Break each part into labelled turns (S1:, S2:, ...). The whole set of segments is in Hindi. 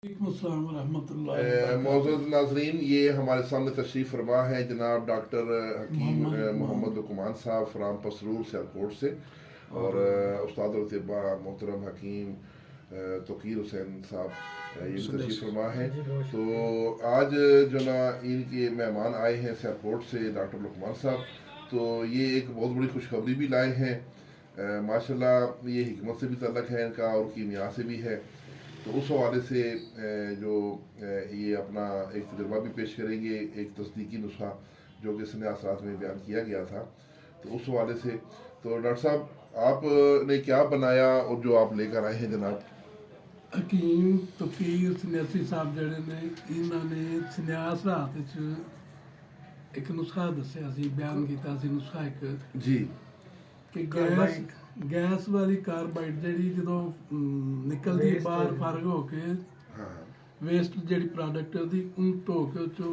S1: मौजूद नाजरीन, ये हमारे सामने तशरीफ़ फरमा है जनाब डॉक्टर हकीम मोहम्मद लुकमान साहब फ्राम पसरूर सियालकोट से और उस्ताद तिब्बा मोहतरम हकीम तोकीर हुसैन साहब ये भी तशरीफ़ फरमा है। तो आज जो ना इनके मेहमान आए हैं सियालकोट से डॉक्टर लुकमान साहब, तो ये एक बहुत बड़ी खुशखबरी भी लाए हैं। माशाल्लाह ये हिकमत से भी तल्लक़ है इनका और कीमिया से भी है। तो उस हवाले से जो ये अपना एक तजुर्बा भी पेश करेंगे, एक तस्दीकी नुस्खा जो कि इसने असरात में बयान किया गया था। तो उस हवाले से तो डॉक्टर साहब आपने क्या बनाया और जो आप लेकर आए हैं जनाब?
S2: हकीम तोकीर सन्यासी साहब जड़े ने इन्होंने संन्यास रात एक नुस्खा दसिया सी, बयान किया सी नुस्खा एक
S1: जी
S2: कि गैस वाली कार्बाइड ਜਿਹੜੀ ਜਦੋਂ ਨਿਕਲਦੀ ਬਾਹਰ ਫਰਗ ਹੋ ਕੇ वेस्ट ਜਿਹੜੀ प्रोडक्ट है ਉਹਦੀ उन ਧੋ के चो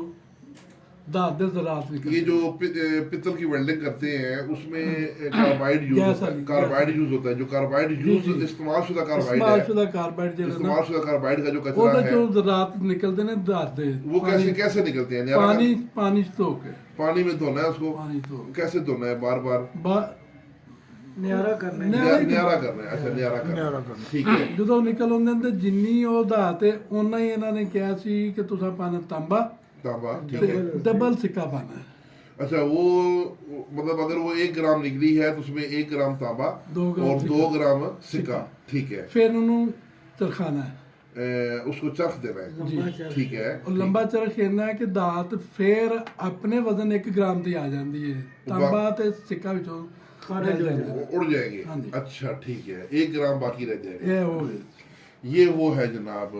S2: दाद दे ज़रात निकल।
S1: ये जो पित्तल की वेल्डिंग करते हैं उसमें कार्बाइड यूज होता है, कार्बाइड यूज होता है। जो कार्बाइड यूज इस्तेमाल शुदा कार्बाइड है, इस्तेमाल शुदा कार्बाइड का जो कचरा है
S2: जो ज़रात निकलते हैं दाद दे,
S1: वो कैसे निकलते हैं?
S2: पानी धो के,
S1: पानी में धोना है उसको,
S2: पानी धो
S1: कैसे धोना है? बार
S3: न्यारा करना है।
S1: अच्छा न्यारा करना, ठीक है।
S2: ਜਦੋਂ ਨਿਕਲ ਆਉਂਦੇ ਨੇ ਤੇ ਜਿੰਨੀ ਉਹ ਧਾਤ ਹੈ ਉਹਨਾਂ ਹੀ ਇਹਨਾਂ ਨੇ ਕਿਹਾ ਸੀ ਕਿ ਤੁਸੀਂ ਪਾਣਾ ਤਾਂਬਾ
S1: ठीक है।
S2: डबल सिक्का पाना है।
S1: अच्छा वो मतलब अगर वो 1 ग्राम निकली है तो उसमें 1 ग्राम तांबा और 2 ग्राम सिक्का, ठीक है।
S2: फिर उन्होंने चरखाना है,
S1: उसको चरख देना है, ठीक है।
S2: और लंबा चरख खेलना है कि दात फिर अपने वजन 1 ग्राम की आ जाती है, तांबा ते सिक्का विचों
S1: उड़ जाएंगे। अच्छा ठीक है, 1 ग्राम बाकी रह जाएगा। ये वो है जनाब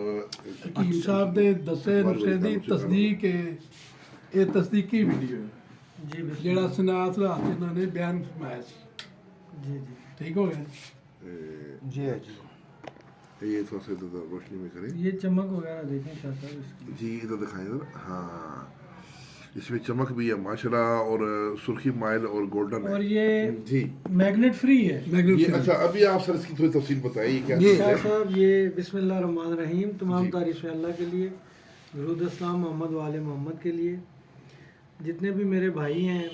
S2: हकीम साहब दे दसे नुस्खे दी तस्दीक है, ये तस्दीकी वीडियो
S3: जी
S2: जेड़ा सनात रात इन्होंने बयान फरमाया सी।
S3: जी जी
S2: ठीक हो गया
S3: जी है जी।
S1: ये थोड़ा सा इधर रोशनी में करें
S3: ये चमक वगैरह देखें शाह साहब इसकी।
S1: जी इधर दिखाएं इधर, हाँ इसमें चमक भी है माशाल्लाह और सुर्खी माइल और गोल्डन है।
S3: और ये
S1: जी
S3: मैग्नेट फ्री है
S1: ये। अच्छा अभी आप सर इसकी थोड़ी तफसील बताइए क्या
S3: ये
S1: चीज़ है?
S3: साहब ये बिस्मिल्लाह रहमान रहीम, तमाम तारीफ़ अल्लाह के लिए, दुरूद अस्सलाम मोहम्मद वाले मोहम्मद के लिए। जितने भी मेरे भाई हैं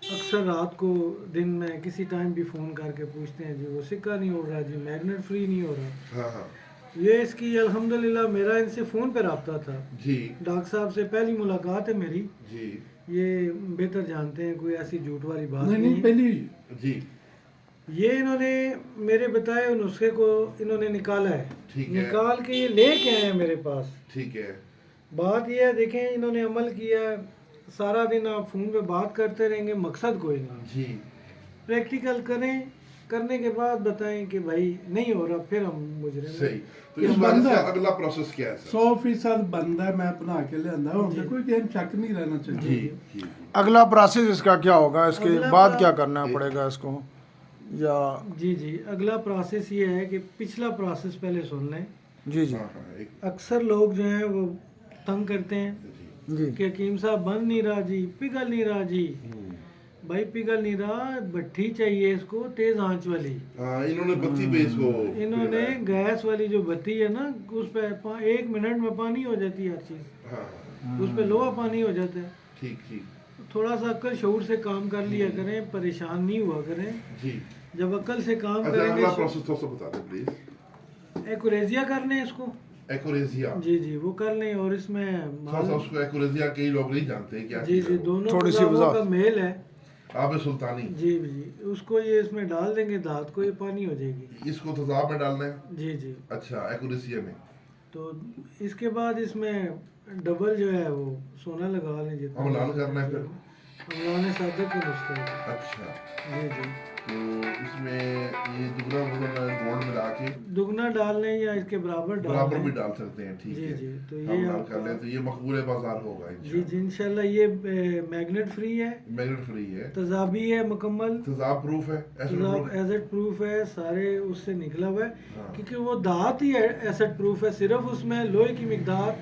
S3: अक्सर रात को दिन में किसी टाइम भी फ़ोन करके पूछते हैं जी वो सिक्का नहीं हो रहा, जी मैग्नेट फ्री नहीं हो रहा।
S1: हाँ हाँ
S3: ये इसकी अल्हम्दुलिल्लाह मेरा इनसे फ़ोन पे रब्ता था
S1: जी
S3: डॉक्टर साहब से, पहली मुलाकात है मेरी।
S1: जी
S3: ये बेहतर जानते हैं, कोई ऐसी झूठ वाली बात
S2: नहीं पहली
S1: जी
S3: ये इन्होंने मेरे बताए नुस्खे को इन्होंने निकाला है,
S1: ठीक है।
S3: निकाल के ये लेके आए हैं मेरे पास।
S1: ठीक है।
S3: बात ये है, देखें इन्होंने अमल किया, सारा दिन आप फ़ोन पे बात करते रहेंगे, मकसद कोई नहीं।
S1: जी
S3: प्रैक्टिकल करें, करने के बाद बताएं कि भाई नहीं हो रहा, फिर हम मुजरिम हैं।
S1: सही। तो इस बारे से अगला प्रोसेस क्या है सर?
S2: 100% बंदा मैं बना के लिया हूं, कोई गेम शक नहीं रहना
S1: जी
S2: चाहिए।
S1: जी
S4: अगला प्रोसेस इसका क्या होगा? इसके
S3: अगला
S4: बाद क्या करना पड़ेगा इसको? या
S3: जी जी अगला प्रोसेस ये है कि पिछला प्रोसेस पहले सुन लें।
S4: जी जी
S1: हाँ हाँ एक
S3: अक्सर लोग जो हैं वो तंग करते हैं
S4: जी
S3: कि हकीम साहब बन नहीं रहा जी, पिघल नहीं रहा जी। भाई पिघल नहीं रहा, भट्टी चाहिए इसको तेज आंच वाली।
S1: हाँ इन्होंने बत्ती पे इसको
S3: इन्होंने गैस वाली जो बत्ती है ना उस पे 1 मिनट में पानी हो जाती है हर चीज़,
S1: हाँ
S3: उस पे लोहा पानी हो जाता है।
S1: ठीक ठीक
S3: थोड़ा सा अक्ल शऊर से काम कर लिया करें, परेशान नहीं हुआ करें।
S1: जी।
S3: जब अक्ल से काम
S1: अच्छा
S3: करेंगे
S1: अगला प्रोसेस थोड़ा सा बता दें प्लीज।
S3: एक्यूरेजिया कर लें इसको।
S1: एक्यूरेजिया,
S3: जी जी वो कर लें और इसमें
S1: थोड़ा सा उसको एक्यूरेजिया कई लोग नहीं जानते हैं क्या
S3: जी
S1: चीज़
S3: जी
S1: है वो।
S3: दोनों
S4: थोड़ी सी
S3: गुलाबों
S4: वजाहत।
S3: का मेल है।
S1: आबे सुल्तानी,
S3: जी जी उसको ये इसमें डाल देंगे, दांत को ये पानी हो जाएगी।
S1: इसको तेजाब में डालना है।
S3: जी जी
S1: अच्छा एक्यूरेसिया में।
S3: तो इसके बाद इसमें डबल जो है वो सोना लगा लें जितना
S1: हम लाल करना है फिर।
S3: अमलाने सादक के नुस्खे हैं।
S1: अच्छा
S3: जी जी
S1: तो इसमें ये दुगना वजन गोल्ड मिला के
S3: दुगना डाल लें या इसके बराबर डाल
S1: बराबर
S3: लें।
S1: भी डाल सकते हैं, ठीक
S3: जी
S1: है।
S3: जी तो
S1: हम
S3: ये
S1: लाल
S3: आपका
S1: कर लें तो ये मकबूल बाजार होगा
S3: जी जी इंशाल्लाह। ये मैग्नेट फ्री है,
S1: मैग्नेट फ्री है,
S3: तजाबी है, मुकम्मल
S1: तेजाब प्रूफ है, एसिड प्रूफ।
S3: एसिड प्रूफ है, सारे उससे निकला हुआ है।
S1: हाँ।
S3: क्योंकि वो दांत ही एसिड प्रूफ है, सिर्फ उसमें लोहे की मिकदार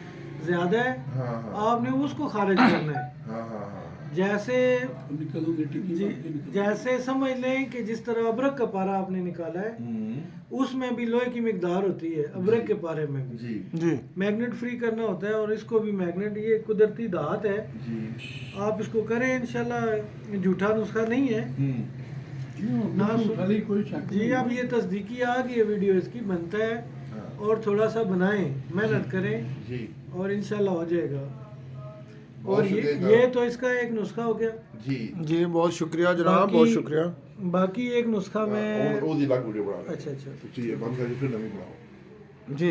S3: ज्यादा है।
S1: हाँ हाँ
S3: आपने उसको खारिज करना है।
S1: हाँ हाँ हाँ
S3: जैसे
S2: निकलोगे टिक्की
S3: जी,
S2: मार के निकलोगे।
S3: जैसे समझ लें कि जिस तरह अबरक का पारा आपने निकाला है उसमें भी लोहे की मिकदार होती है, अबरक के पारे में भी
S1: जी
S4: जी
S3: मैग्नेट फ्री करना होता है और इसको भी मैग्नेट, ये कुदरती धात है,
S1: जी
S3: आप इसको करें इंशाल्लाह, झूठा नुस्खा नहीं है ना
S2: खाली कोई शक
S3: जी।
S2: नहीं।
S3: अब ये तस्दीकी आ गई है, वीडियो इसकी बनता है और थोड़ा सा बनाएं, मेहनत करें
S1: जी
S3: और इंशाल्लाह हो जाएगा।
S1: बहुत
S3: और
S1: शुक्रिया
S3: ये तो इसका एक नुस्खा हो गया।
S1: जी
S4: जी बहुत शुक्रिया जनाब,
S3: बाकी-
S4: बहुत शुक्रिया।
S3: बाकी एक नुस्खा मैं
S1: ਉਹ ਦੀ ਲੱਗ ਵੀਡੀਓ ਬਣਾ ਰਹੇ
S3: अच्छा अच्छा
S1: ਤੁਸੀਂ ਇਹ ਬੰਦ ਕਰਕੇ ਫਿਰ ਨਵੀਂ ਬਣਾਓ
S4: जी